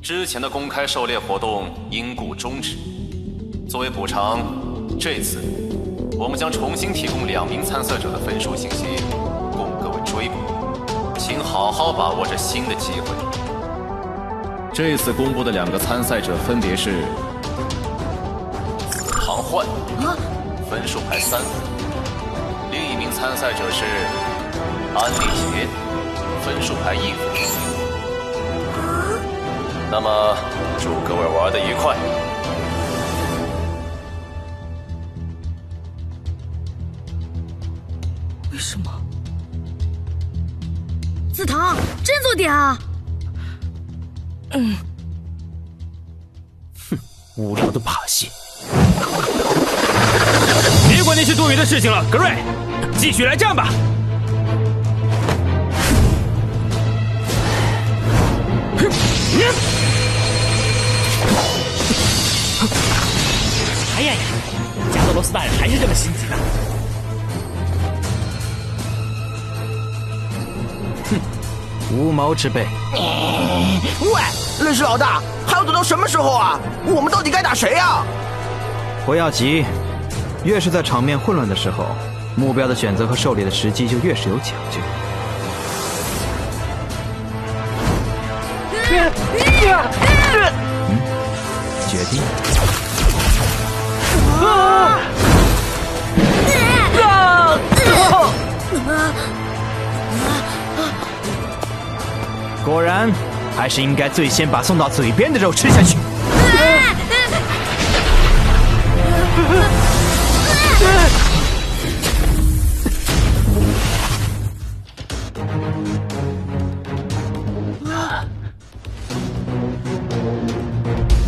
之前的公开狩猎活动因故终止。作为补偿，这次我们将重新提供2名参赛者的分数信息，供各位追捕。请好好把握这新的机会。这次公布的2个参赛者分别是唐焕，分数排3分；另一名参赛者是安立杰，分数排1分。那么，祝各位玩得愉快。为什么？紫堂，振作点啊！无聊的把戏。别管那些多余的事情了，格瑞，继续来战吧。哎呀呀，加多罗斯大人还是这么心急呢。无毛之辈。喂，论师老大，还要等到什么时候啊？我们到底该打谁啊？不要急，越是在场面混乱的时候，目标的选择和狩猎的时机就越是有讲究。决定。果然，还是应该最先把送到嘴边的肉吃下去。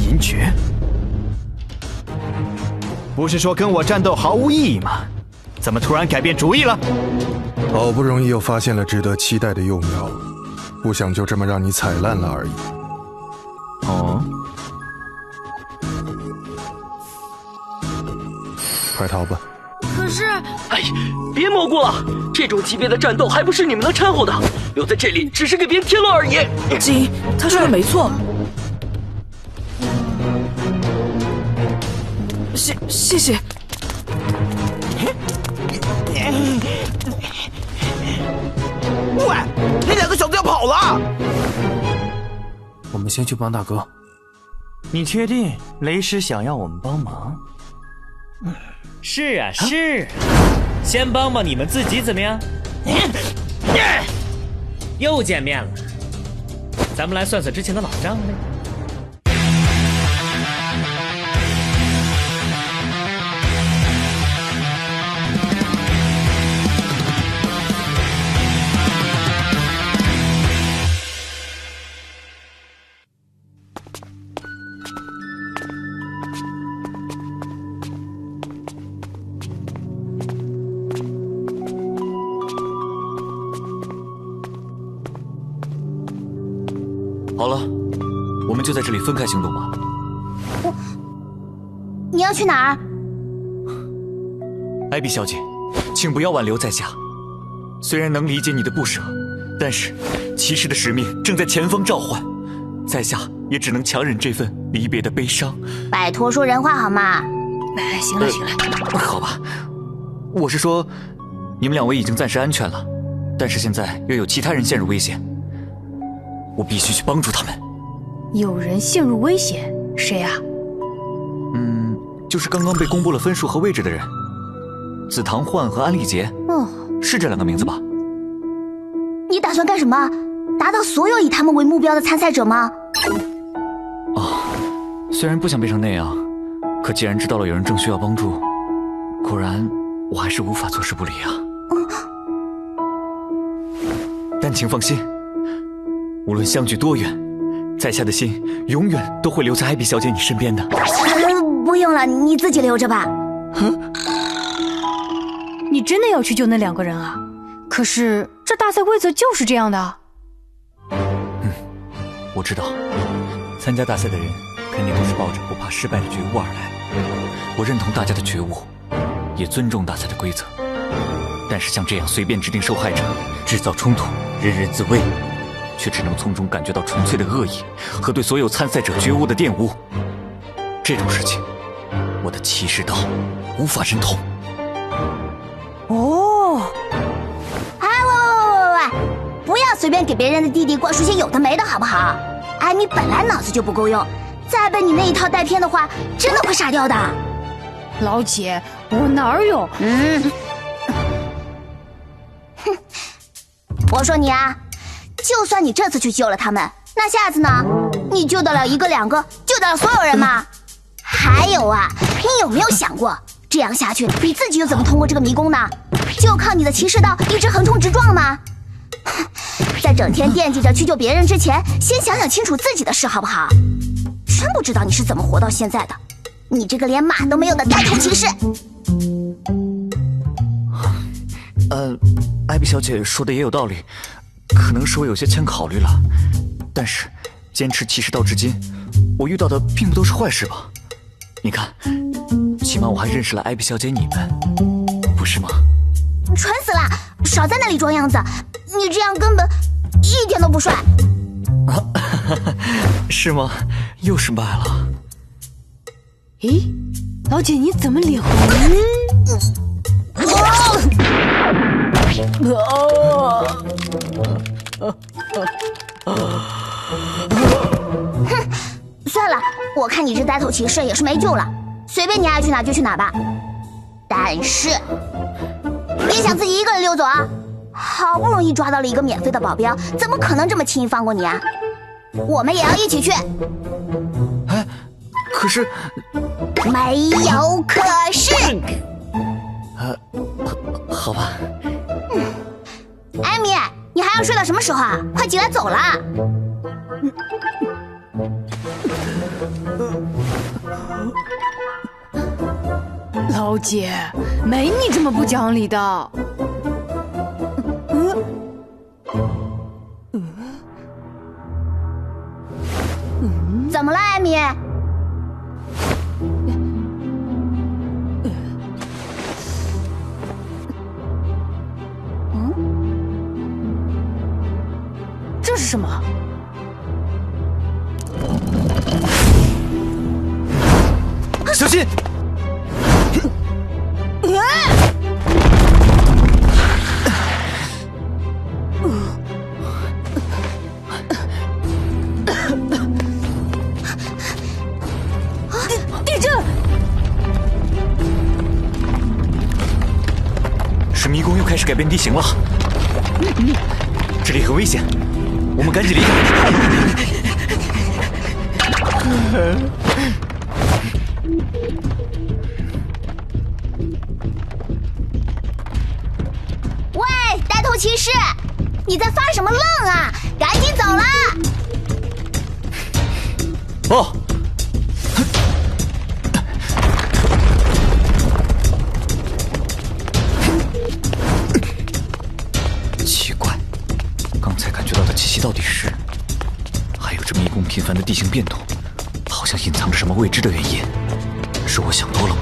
银爵，不是说跟我战斗毫无意义吗？怎么突然改变主意了？好不容易又发现了值得期待的幼苗，不想就这么让你踩烂了而已。哦，快逃吧！可是，哎，别蘑菇了，这种级别的战斗还不是你们能掺和的，留在这里只是给别人添乱而已。锦，他说的没错。谢谢。喂，那2个小子要跑了！我们先去帮大哥。你确定雷师想要我们帮忙？是啊，是啊，先帮帮你们自己怎么样？又见面了，咱们来算算之前的老账呗。好了，我们就在这里分开行动吧。你要去哪儿？艾比小姐，请不要挽留在下。虽然能理解你的不舍，但是骑士的使命正在前方召唤，在下也只能强忍这份离别的悲伤。拜托说人话好吗？哎，行了行了。好吧，我是说，你们2位已经暂时安全了，但是现在又有其他人陷入危险，我必须去帮助他们。有人陷入危险，谁啊？就是刚刚被公布了分数和位置的人，紫堂焕和安立杰。是这2个名字吧？你打算干什么？打倒所有以他们为目标的参赛者吗？虽然不想变成那样，可既然知道了有人正需要帮助，果然我还是无法坐视不理啊。但请放心，无论相距多远，在下的心永远都会留在艾比小姐你身边的。不用了，你自己留着吧。你真的要去救那2个人啊？可是这大赛规则就是这样的。我知道，参加大赛的人肯定都是抱着不怕失败的觉悟而来。我认同大家的觉悟，也尊重大赛的规则。但是像这样随便指定受害者，制造冲突，人人自危，却只能从中感觉到纯粹的恶意和对所有参赛者觉悟的玷污。这种事情，我的骑士道无法忍痛。哦，哎，喂，不要随便给别人的弟弟灌输些有的没的，好不好？艾米本来脑子就不够用，再被你那一套带偏的话，真的会傻掉的。老姐，我哪儿有？哼，我说你啊，就算你这次去救了他们，那下次呢？你救得了一个两个，救得了所有人吗？还有啊，你有没有想过，这样下去，你自己又怎么通过这个迷宫呢？就靠你的骑士道一直横冲直撞吗？在整天惦记着去救别人之前，先想想清楚自己的事好不好？真不知道你是怎么活到现在的，你这个连马都没有的呆头骑士！艾比小姐说的也有道理，可能是我有些欠考虑了。但是，坚持骑士道至今，我遇到的并不都是坏事吧？你看，起码我还认识了艾比小姐你们，不是吗？蠢死了！少在那里装样子，你这样根本一点都不帅。是吗？又是败了。咦，老姐你怎么脸红？哼，算了，我看你这呆头骑士也是没救了，随便你爱去哪就去哪吧。但是，别想自己一个人溜走啊！好不容易抓到了一个免费的保镖，怎么可能这么轻易放过你啊？我们也要一起去。哎，可是没有可是。好吧。艾米，你还要睡到什么时候啊？快起来走了。老姐，没你这么不讲理的。怎么了，艾米？这是什么？小心！地震！是迷宫又开始改变地形了。这里很危险，我们赶紧离开。喂，呆头骑士，你在发什么愣啊？赶紧走了！哦。奇怪，刚才感觉到的气息到底是……还有这迷宫频繁的地形变动，好像隐藏着什么未知的原因。是我想多了吗？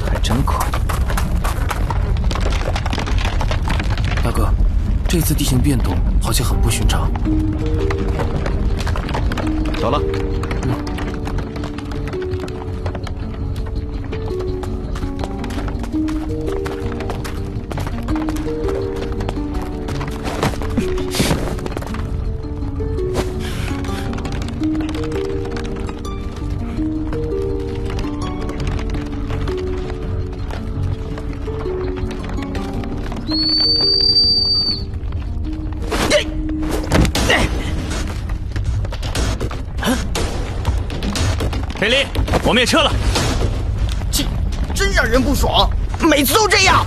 还真快。大哥，这次地形变动好像很不寻常。走了。佩林，我们也撤了。真让人不爽，每次都这样。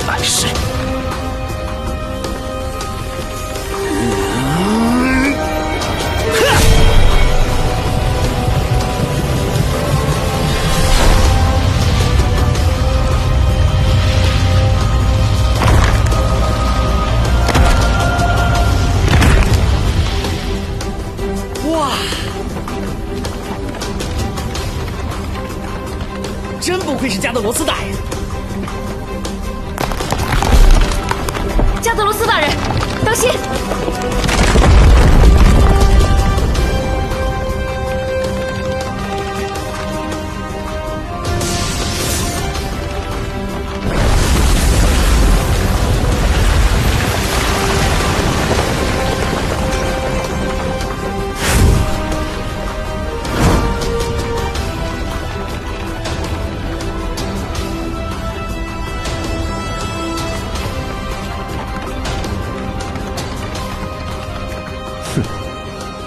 来世。哇，真不愧是加德罗斯大人。加德罗斯大人，当心！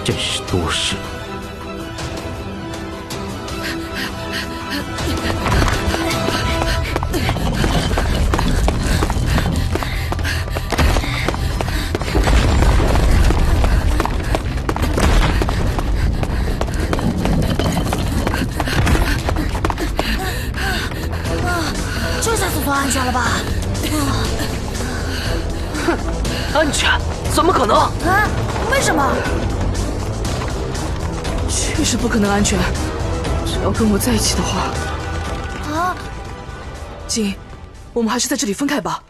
真是多事。这下总算安全了吧？哼，安全？怎么可能？啊？为什么？确实不可能安全。只要跟我在一起的话，啊，锦，我们还是在这里分开吧。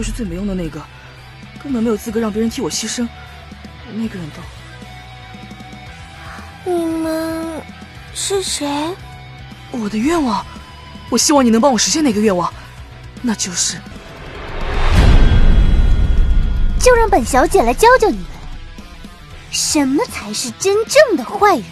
就是最没用的那个，根本没有资格让别人替我牺牲。那个人道：“你们是谁？”我的愿望，我希望你能帮我实现那个愿望，那就是就让本小姐来教教你们，什么才是真正的坏人。